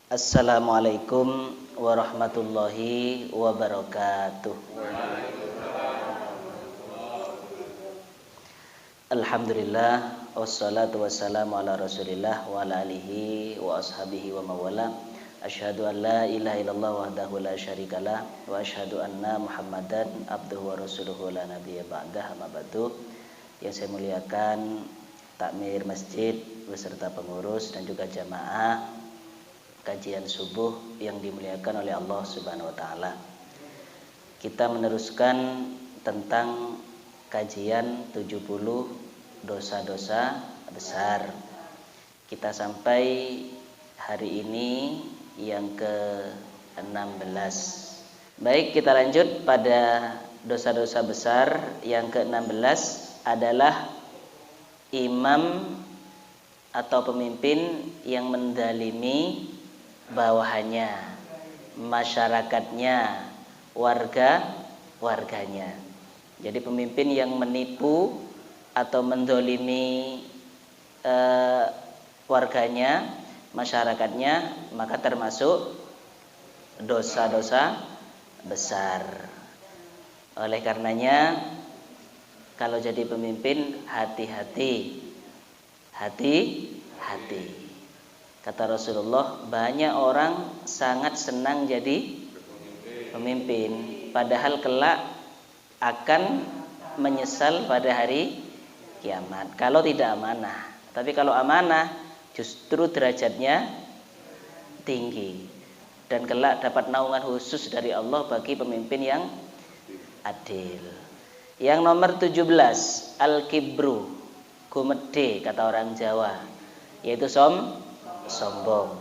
Assalamualaikum warahmatullahi wabarakatuh. Alhamdulillah wassalatu wassalamu ala Rasulillah wa ala alihi wa ashabihi wa mawala. Asyhadu an la ilaha illallah wahdahu la syarikalah wa asyhadu anna Muhammadan abduhu wa rasuluhu la nabiyya ba'dah, amma ba'du. Yang saya muliakan takmir masjid beserta pengurus dan juga jamaah kajian subuh yang dimuliakan oleh Allah Subhanahu wa taala. Kita meneruskan tentang kajian 70 dosa-dosa besar. Kita sampai hari ini yang ke-16. Baik, kita lanjut pada dosa-dosa besar. Yang ke-16 adalah imam atau pemimpin yang mendalimi bawahannya, masyarakatnya, warganya. Jadi pemimpin yang menipu atau mendolimi warganya, masyarakatnya, maka termasuk dosa-dosa besar. Oleh karenanya, kalau jadi pemimpin hati-hati. Kata Rasulullah, banyak orang sangat senang jadi pemimpin, padahal kelak akan menyesal pada hari kiamat kalau tidak amanah. Tapi kalau amanah justru derajatnya tinggi dan kelak dapat naungan khusus dari Allah bagi pemimpin yang adil. Yang nomor 17, al-kibru, gumede kata orang Jawa, yaitu sombong.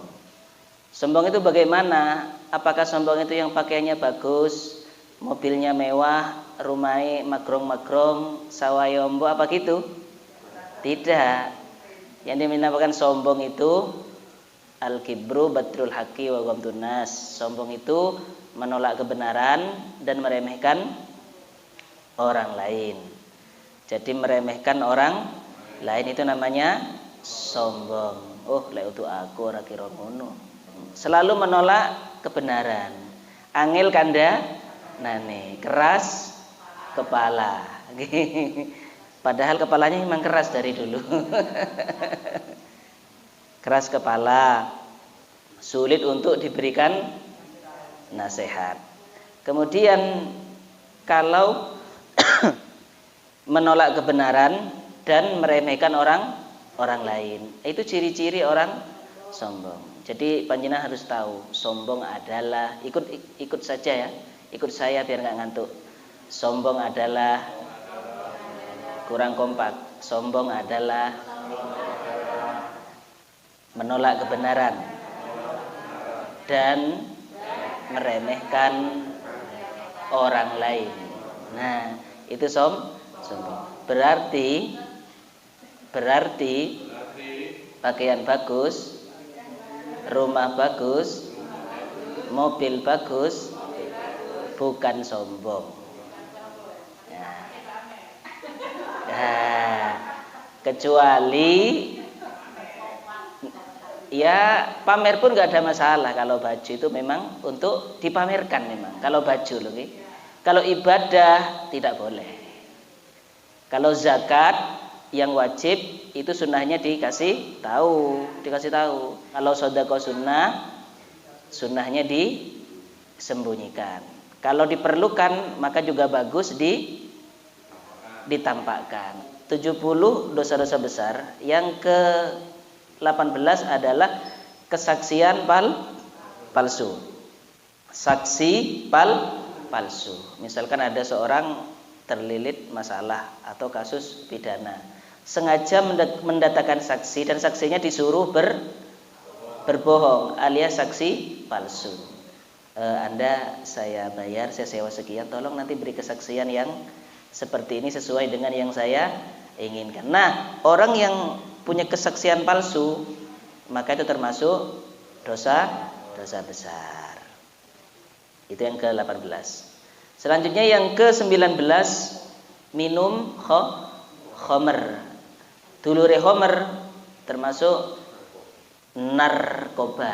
Sombong itu bagaimana? Apakah sombong itu yang pakaiannya bagus, mobilnya mewah, rumahnya magrong-magrong, sawayombo, apa gitu? Tidak. Yang dinamakan sombong itu al-kibru batrul haqqi wa ghamtun nas. Sombong itu menolak kebenaran dan meremehkan orang lain. Jadi meremehkan orang lain itu namanya sombong. Oh, lek untuk aku ora kira ngono. Selalu menolak kebenaran. Angel kanda nane, keras kepala. Padahal kepalanya memang keras dari dulu. Keras kepala, sulit untuk diberikan nasihat. Kemudian kalau menolak kebenaran dan meremehkan orang lain, itu ciri-ciri orang sombong. Jadi panjenengan harus tahu, sombong adalah ikut saja ya, ikut saya biar nggak ngantuk. Sombong adalah kurang kompak. Sombong adalah menolak kebenaran dan meremehkan orang lain. Nah, itu sombong. Berarti pakaian bagus, rumah bagus, mobil bagus, bukan sombong. Nah, kecuali ya pamer pun nggak ada masalah. Kalau baju itu memang untuk dipamerkan memang. Kalau baju loh, kalau ibadah tidak boleh. Kalau zakat yang wajib itu sunnahnya dikasih tahu. Kalau sedekah sunnahnya disembunyikan. Kalau diperlukan maka juga bagus ditampakkan. 70 dosa-dosa besar. Yang ke-18 adalah kesaksian palsu. Saksi palsu. Misalkan ada seorang terlilit masalah atau kasus pidana, sengaja mendatangkan saksi dan saksinya disuruh berbohong alias saksi palsu. Anda saya bayar, saya sewa sekian, tolong nanti beri kesaksian yang seperti ini sesuai dengan yang saya inginkan. Nah, orang yang punya kesaksian palsu maka itu termasuk dosa besar. Itu yang ke-18. Selanjutnya yang ke-19, minum khamr. Dulure khamr termasuk narkoba.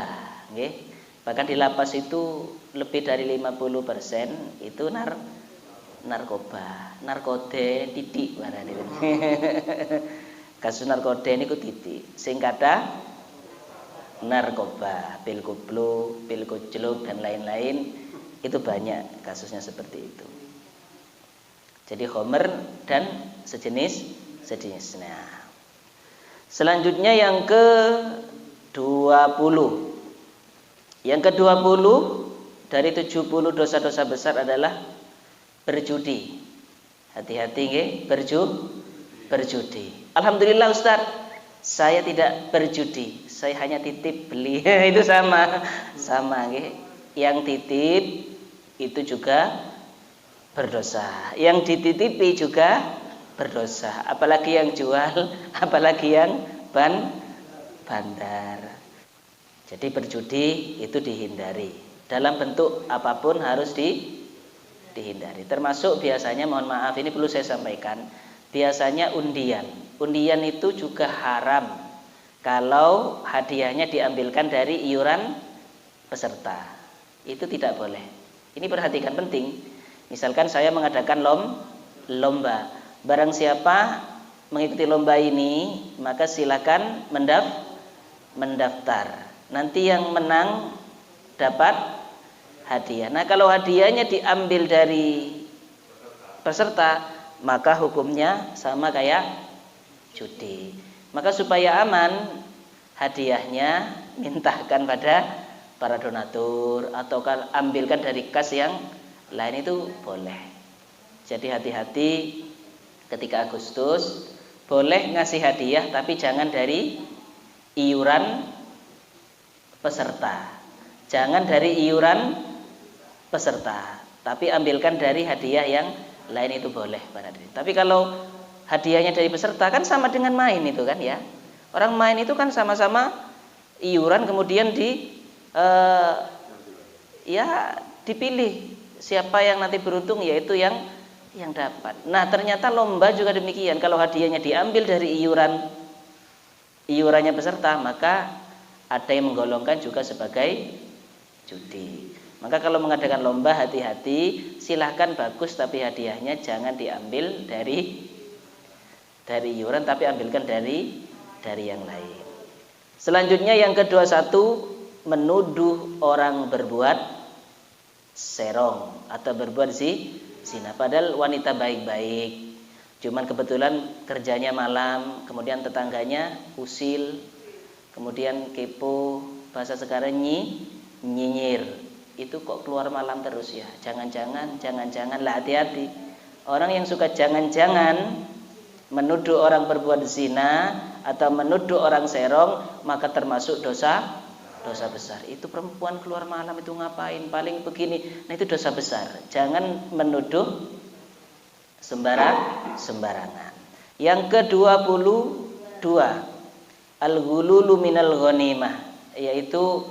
nggih. Bahkan di lapas itu lebih dari 50% itu narkoba, narkode titik barane. Kasus narkode niku titik. Sing kathah narkoba, pil koplo, pil kucluk dan lain-lain itu banyak kasusnya seperti itu. Jadi homer dan sejenisnya. Selanjutnya yang ke-20. Yang ke-20 dari 70 dosa-dosa besar adalah berjudi. Hati-hati nggih, berjudi. Alhamdulillah Ustaz, saya tidak berjudi. Saya hanya titip beli. Itu sama nggih. Yang titip itu juga berdosa. Yang dititipi juga berdosa. Apalagi yang jual, apalagi yang bandar. Jadi berjudi itu dihindari. Dalam bentuk apapun harus dihindari. Termasuk biasanya, mohon maaf ini perlu saya sampaikan, biasanya undian. Undian itu juga haram kalau hadiahnya diambilkan dari iuran peserta. Itu tidak boleh. Ini perhatikan, penting. Misalkan saya mengadakan lomba. Barang siapa mengikuti lomba ini, maka silakan mendaftar. Nanti yang menang dapat hadiah. Nah, kalau hadiahnya diambil dari peserta, maka hukumnya sama kayak judi. Maka supaya aman, hadiahnya mintakan pada para donatur atau ambilkan dari kas yang lain, itu boleh. Jadi hati-hati ketika Agustus, boleh ngasih hadiah tapi jangan dari iuran peserta. Jangan dari iuran peserta, tapi ambilkan dari hadiah yang lain, itu boleh. Tapi kalau hadiahnya dari peserta kan sama dengan main itu kan ya. Orang main itu kan sama-sama iuran, kemudian dipilih siapa yang nanti beruntung, yaitu yang dapat. Nah, ternyata lomba juga demikian. Kalau hadiahnya diambil dari iurannya peserta, maka ada yang menggolongkan juga sebagai judi. Maka kalau mengadakan lomba, hati-hati, silahkan bagus, tapi hadiahnya jangan diambil dari iuran, tapi ambilkan dari yang lain. Selanjutnya yang ke-21, menuduh orang berbuat serong atau berbuat zina, padahal wanita baik-baik, cuman kebetulan kerjanya malam, kemudian tetangganya usil, kemudian kepo, bahasa sekarang nyinyir, itu kok keluar malam terus ya. Jangan-jangan lah, hati-hati. Orang yang suka jangan-jangan menuduh orang berbuat zina atau menuduh orang serong, maka termasuk dosa besar. Itu perempuan keluar malam itu ngapain, paling begini. Nah, itu dosa besar. Jangan menuduh sembarangan. Yang ke-22, al-ghululu minal ghanimah, yaitu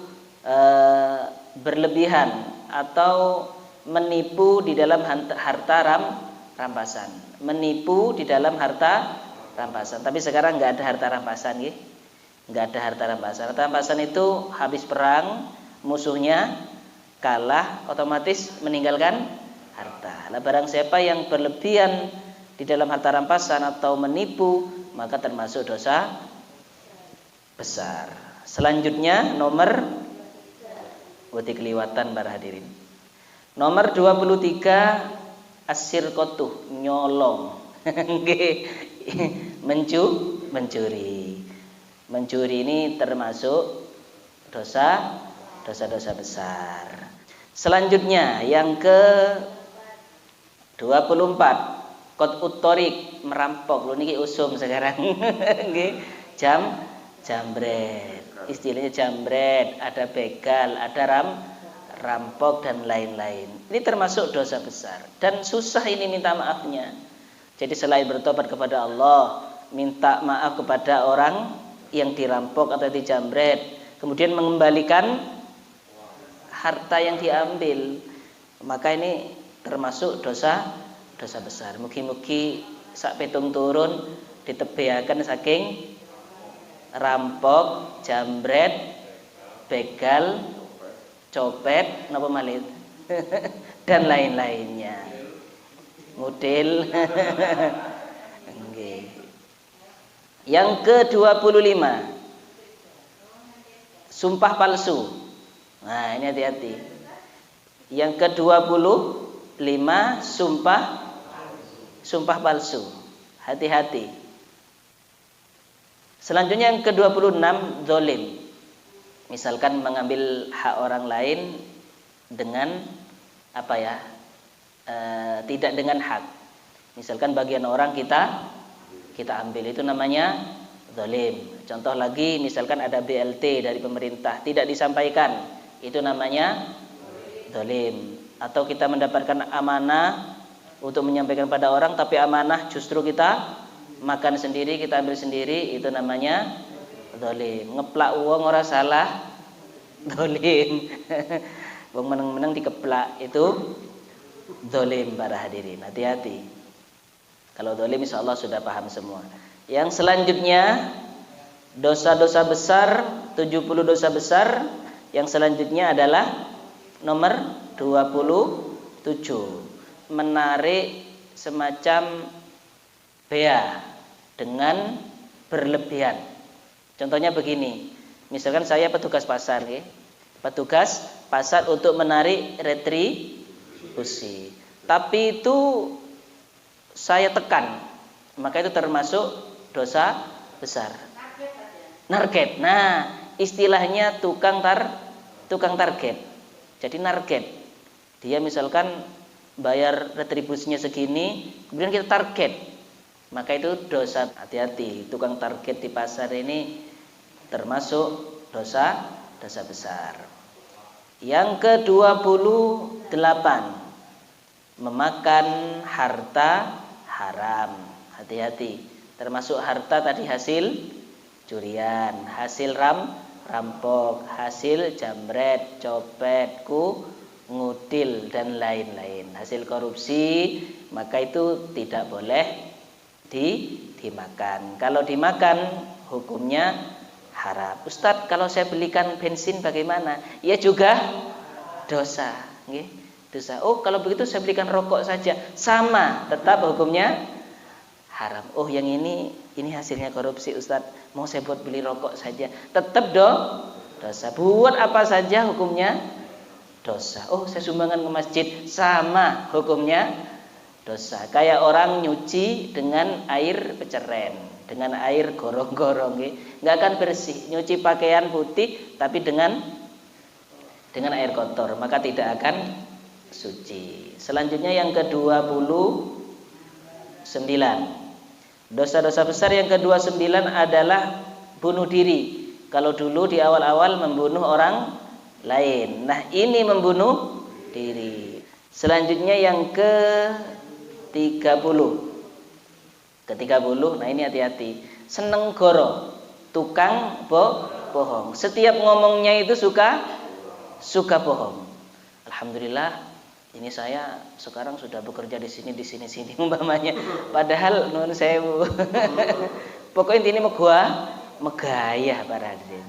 berlebihan atau menipu di dalam harta rampasan. Menipu di dalam harta rampasan. Tapi sekarang nggak ada harta rampasan, gitu. Nggak ada harta rampasan. Harta rampasan itu habis perang, musuhnya kalah, otomatis meninggalkan harta. Nah, barang siapa yang berlebihan di dalam harta rampasan atau menipu, maka termasuk dosa besar. Selanjutnya nomor keliwatan para hadirin. Nomor 23, as-sirqatu, nyolong. Mencuri. Mencuri ini termasuk dosa besar. Selanjutnya yang ke-24, qat'ut thoriq, merampok. Lho niki usum sekarang. Nggih. Jambret. Istilahnya jambret, ada begal, ada rampok dan lain-lain. Ini termasuk dosa besar dan susah ini minta maafnya. Jadi selain bertobat kepada Allah, minta maaf kepada orang yang dirampok atau dijambret, kemudian mengembalikan harta yang diambil, maka ini termasuk dosa besar. Mugi-mugi sak petung turun ditebeaken saking rampok, jambret begal, copet, napa malih dan lain-lainnya. Model. Nggih. Yang ke-25, sumpah palsu. Nah, ini hati-hati. Yang ke-25, sumpah palsu. Hati-hati. Selanjutnya yang ke-26, zalim. Misalkan mengambil hak orang lain dengan apa ya? Tidak dengan hak. Misalkan bagian orang kita ambil, itu namanya zalim. Contoh lagi, misalkan ada BLT dari pemerintah tidak disampaikan, itu namanya zalim. Atau kita mendapatkan amanah untuk menyampaikan pada orang, tapi amanah justru kita makan sendiri, kita ambil sendiri, itu namanya zalim. Ngeplak uang ora salah, zalim. Wong meneng-meneng dikeplak, itu zalim para hadirin. Hati-hati. Kalau zalim insyaallah sudah paham semua. Yang selanjutnya dosa-dosa besar, 70 dosa besar. Yang selanjutnya adalah nomor 27. Menarik semacam bea dengan berlebihan. Contohnya begini. Misalkan saya petugas pasar, okay? Petugas pasar untuk menarik retribusi. Tapi itu saya tekan, maka itu termasuk dosa besar. Narget. Nah, istilahnya tukang target. Jadi narget. Dia misalkan bayar retribusinya segini, kemudian kita target. Maka itu dosa. Hati-hati, tukang target di pasar ini termasuk dosa besar. Yang ke-28, memakan harta haram. Hati-hati. Termasuk harta tadi hasil curian, hasil rampok, hasil jambret, copet, ngutil dan lain-lain. Hasil korupsi, maka itu tidak boleh dimakan. Kalau dimakan hukumnya haram. Ustadz, kalau saya belikan bensin bagaimana? Ya juga dosa, nggih. Dosa. Oh, kalau begitu saya belikan rokok saja. Sama, tetap hukumnya haram. Oh, yang ini hasilnya korupsi, Ustadz. Mau saya buat beli rokok saja. Tetap dosa. Buat apa saja hukumnya dosa. Oh, saya sumbangan ke masjid. Sama, hukumnya dosa. Kayak orang nyuci dengan air peceren, dengan air gorong-gorong, nggak akan bersih. Nyuci pakaian putih tapi dengan air kotor, maka tidak akan suci. Selanjutnya yang ke-29. Dosa-dosa besar yang ke-29 adalah bunuh diri. Kalau dulu di awal-awal membunuh orang lain. Nah, ini membunuh diri. Selanjutnya yang ke-30. Ke-30, nah ini hati-hati. Seneng goro, tukang bohong. Setiap ngomongnya itu suka bohong. Alhamdulillah, ini saya sekarang sudah bekerja di sini umpamanya. Padahal nuwun sewu. Pokoknya intinya megayah para hadirin.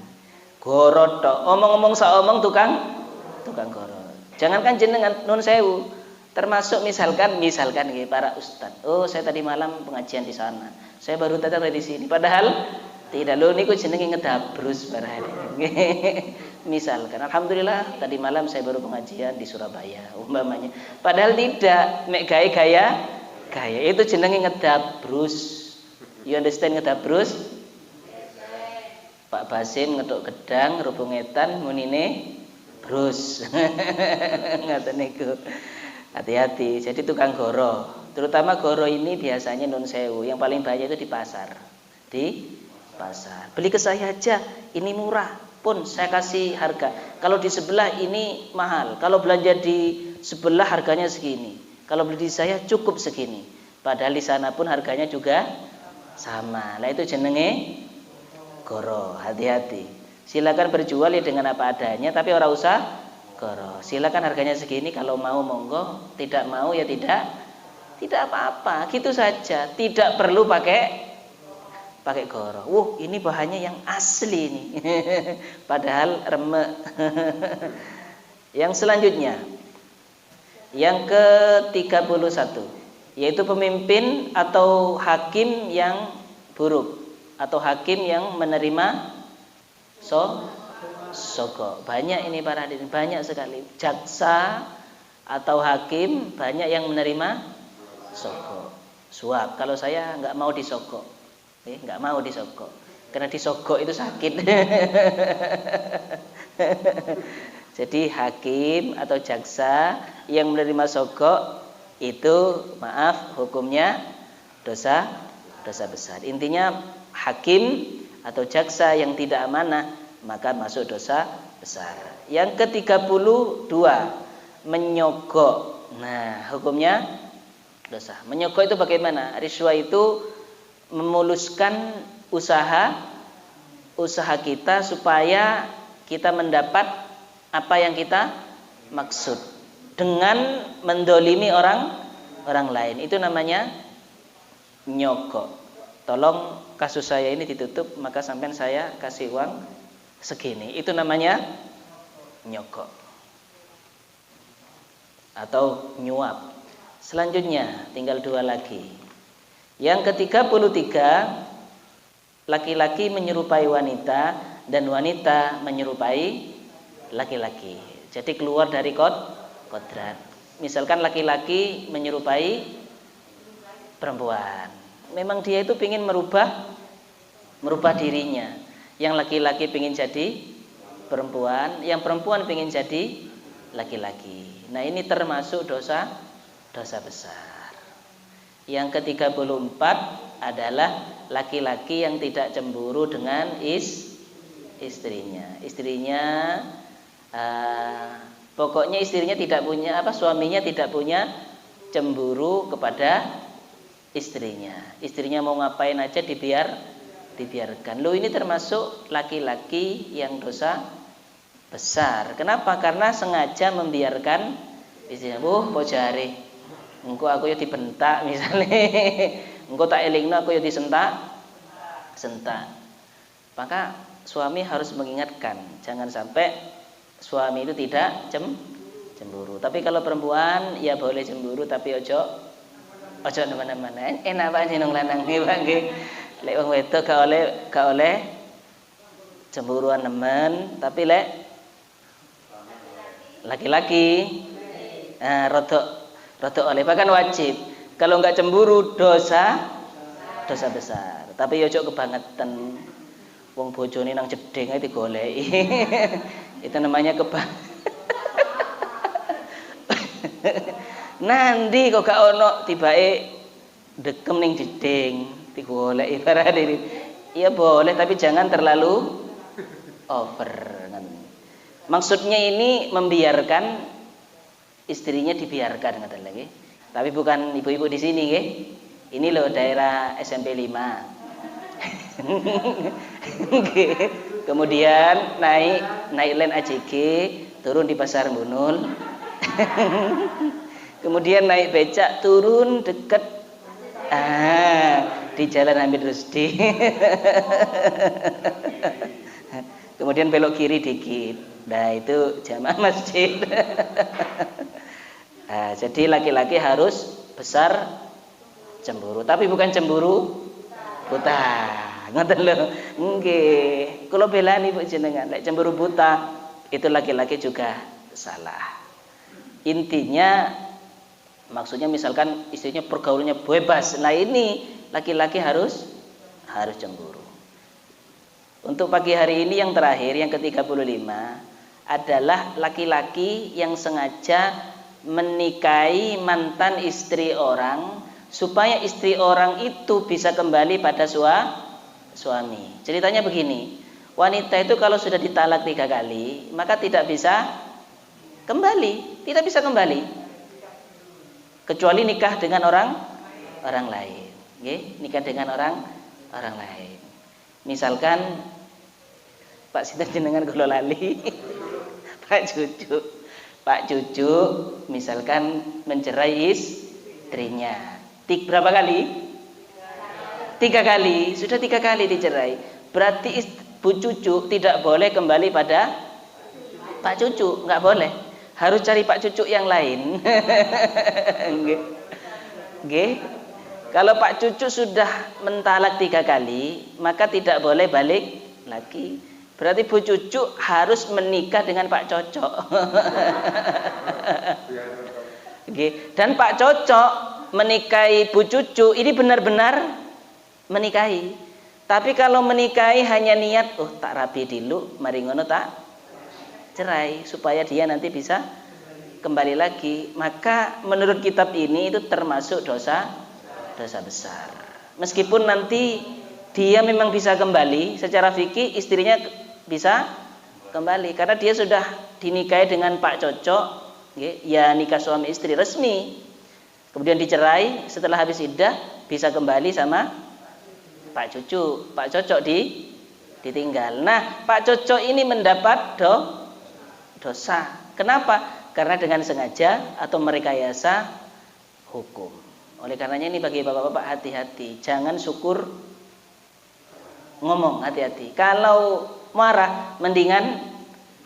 Goro tok, omong-omong saomong tukang goro. Jangankan jenengan nuwun sewu. Termasuk misalkan para ustadz. Oh, saya tadi malam pengajian di sana. Saya baru datang dari sini. Padahal tidak, lho niku jenenge ngedabrus para hadirin. Misalkan, alhamdulillah tadi malam saya baru pengajian di Surabaya umpamanya. Padahal tidak, mek gaya itu jenenge ngedabrus. You understand ngedabrus? Pak Basim ngeduk gedang, rubungetan munine brus. Ngaten niku. Hati-hati. Jadi tukang goro, terutama goro ini biasanya nun sewu. Yang paling banyak itu di pasar. Beli ke saya aja, ini murah. Pun saya kasih harga. Kalau di sebelah ini mahal. Kalau belanja di sebelah harganya segini. Kalau beli di saya cukup segini. Padahal di sana pun harganya juga sama. Nah, itu jenenge goro. Hati-hati. Silakan berjual ya dengan apa adanya, tapi ora usah goro. Silakan harganya segini, kalau mau monggo, tidak mau ya tidak apa-apa. Gitu saja. Tidak perlu pakai pakai goro. Ini bahannya yang asli ini. Padahal remek. Yang selanjutnya, yang ke-31, yaitu pemimpin atau hakim yang buruk atau hakim yang menerima sogok. Banyak ini para hadirin, banyak sekali. Jaksa atau hakim banyak yang menerima sogok, suap. Kalau saya nggak mau disogok, nggak mau disogok, karena disogok itu sakit. Jadi hakim atau jaksa yang menerima sogok itu, maaf, hukumnya dosa besar. Intinya hakim atau jaksa yang tidak amanah maka masuk dosa besar. Yang ke-32, menyogok. Nah, hukumnya dosa. Menyogok itu bagaimana? Riswa itu memuluskan usaha kita supaya kita mendapat apa yang kita maksud dengan mendolimi orang lain. Itu namanya nyogok. Tolong kasus saya ini ditutup, maka sampai saya kasih uang segini. Itu namanya nyogok atau nyuap. Selanjutnya tinggal 2 lagi. Yang ke-33, laki-laki menyerupai wanita dan wanita menyerupai laki-laki. Jadi keluar dari kodrat. Misalkan laki-laki menyerupai perempuan. Memang dia itu ingin merubah dirinya. Yang laki-laki ingin jadi perempuan, yang perempuan ingin jadi laki-laki. Nah, ini termasuk dosa besar. Yang ke-34 adalah laki-laki yang tidak cemburu dengan istrinya. Pokoknya istrinya tidak punya suaminya tidak punya cemburu kepada istrinya. Istrinya mau ngapain aja dibiarkan. Ini termasuk laki-laki yang dosa besar. Kenapa? Karena sengaja membiarkan istrinya. Pojare. Engko aku ya dibentak misalnya. Engko tak elingno aku ya disentak. Maka suami harus mengingatkan, jangan sampai suami itu tidak cemburu. Tapi kalau perempuan ya boleh cemburu, tapi ojo nemana-mana. Enak banget nang lanang iki, Pak nggih. Lek wong wedok gak oleh cemburuan nemen, tapi lek laki-laki rodok oleh, bahkan wajib. Kalau enggak cemburu dosa besar. Tapi ojo kebangetan. Wong bojone nang jeding ae digoleki. Itu namanya Nandi kok gak ono tibake dekem ning jeding digoleki barang ini. Ya boleh, tapi jangan terlalu over. Maksudnya ini membiarkan istrinya, dibiarkan ngoten lagi. Tapi bukan ibu-ibu di sini nggih. Ini loh daerah SMP 5. Kemudian naik len AJG, turun di Pasar Bunul. Kemudian naik becak, turun deket di Jalan Hamid Rusdi. Kemudian belok kiri dikit. Nah, itu jamaah masjid. Jadi laki-laki harus besar cemburu, tapi bukan cemburu buta. Ngoten lho. Nggih. Kula belani Bu jenengan, lek cemburu buta itu laki-laki juga salah. Intinya maksudnya misalkan istrinya pergaulannya bebas. Nah, ini laki-laki harus cemburu. Untuk pagi hari ini yang terakhir, yang ke-35 adalah laki-laki yang sengaja menikahi mantan istri orang supaya istri orang itu bisa kembali pada suami. Ceritanya begini, wanita itu kalau sudah ditalak 3 kali maka tidak bisa kembali, kecuali nikah dengan orang lain. Nikah dengan orang lain. Misalkan Pak Sinten jenengan kula lali. Pak Cucu misalkan mencerai istrinya. Berapa kali? 3 kali, sudah 3 kali dicerai. Berarti Bu Cucu tidak boleh kembali pada Pak Cucu, nggak boleh. Harus cari Pak Cucu yang lain. Nggih. Kalau Pak Cucu sudah mentalak 3 kali, maka tidak boleh balik lagi. Berarti Bu Cucu harus menikah dengan Pak Cocok. Dan Pak Cocok menikahi Bu Cucu ini benar-benar menikahi. Tapi kalau menikahi hanya niat, oh tak rapi dulu, mari ngono tak cerai, supaya dia nanti bisa kembali lagi, maka menurut kitab ini itu termasuk dosa besar. Meskipun nanti dia memang bisa kembali secara fikih, istrinya bisa kembali karena dia sudah dinikahi dengan Pak Cocok, ya nikah suami istri resmi. Kemudian dicerai, setelah habis iddah bisa kembali sama Pak Cucu, Pak Cocok ditinggal. Nah, Pak Cocok ini mendapat dosa. Kenapa? Karena dengan sengaja atau merekayasa hukum. Oleh karenanya ini bagi bapak-bapak hati-hati, jangan syukur ngomong, hati-hati. Kalau marah mendingan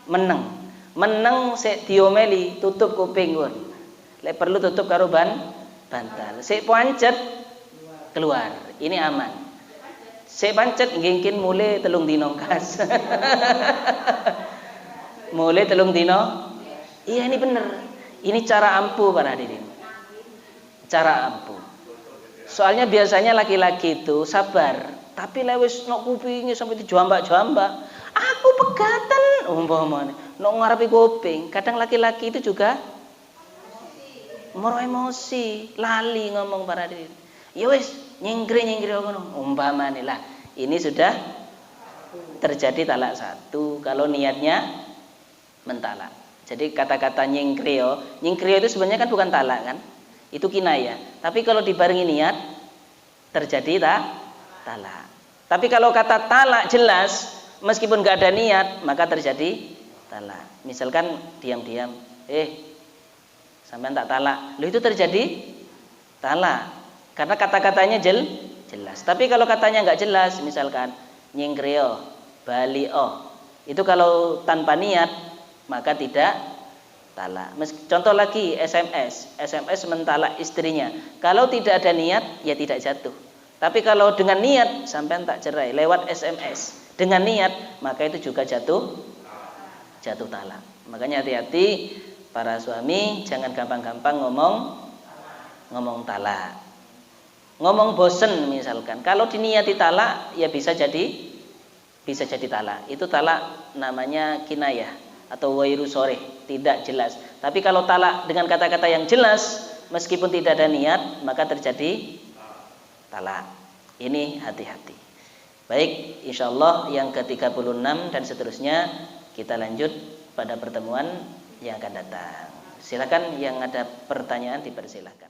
meneng sik diomeli, tutup kuping pun. Lek perlu tutup karo bantal. Sik pancet keluar. Ini aman. Sik pancet ngingkin mulai 3 dino kas. Mulai 3 dino. Iya ini bener. Ini cara ampuh para hadirin. Cara ampuh. Soalnya biasanya laki-laki itu sabar, tapi lewis nok kupinge sampai dijambak-jambak. Aku pegatan umpamane. Nok ngarepi kuping. Kadang laki-laki itu juga moro emosi, lali ngomong para hadirin. Ya wis, nyingkri ngono umpamane lah. Ini sudah terjadi talak 1 kalau niatnya mentalak. Jadi kata-kata nyingkrio itu sebenarnya kan bukan talak kan? Itu kinayah. Tapi kalau dibarengi niat terjadi talak. Tapi kalau kata talak jelas meskipun gak ada niat maka terjadi talak. Misalkan diam-diam, sampean tak talak. Loh itu terjadi talak. Karena kata-katanya jelas. Tapi kalau katanya nggak jelas, misalkan nyingkrio, balio, itu kalau tanpa niat maka tidak talak. Contoh lagi SMS mentalak istrinya. Kalau tidak ada niat ya tidak jatuh. Tapi kalau dengan niat sampean tak cerai lewat SMS dengan niat maka itu juga jatuh talak. Makanya hati-hati para suami, jangan gampang-gampang ngomong talak. Ngomong bosen misalkan, kalau diniati talak ya bisa jadi talak. Itu talak namanya kinayah atau wairu soreh, tidak jelas. Tapi kalau talak dengan kata-kata yang jelas meskipun tidak ada niat maka terjadi talak. Ini hati-hati. Baik, insyaallah yang ke-36 dan seterusnya kita lanjut pada pertemuan yang akan datang. Silakan yang ada pertanyaan dipersilakan.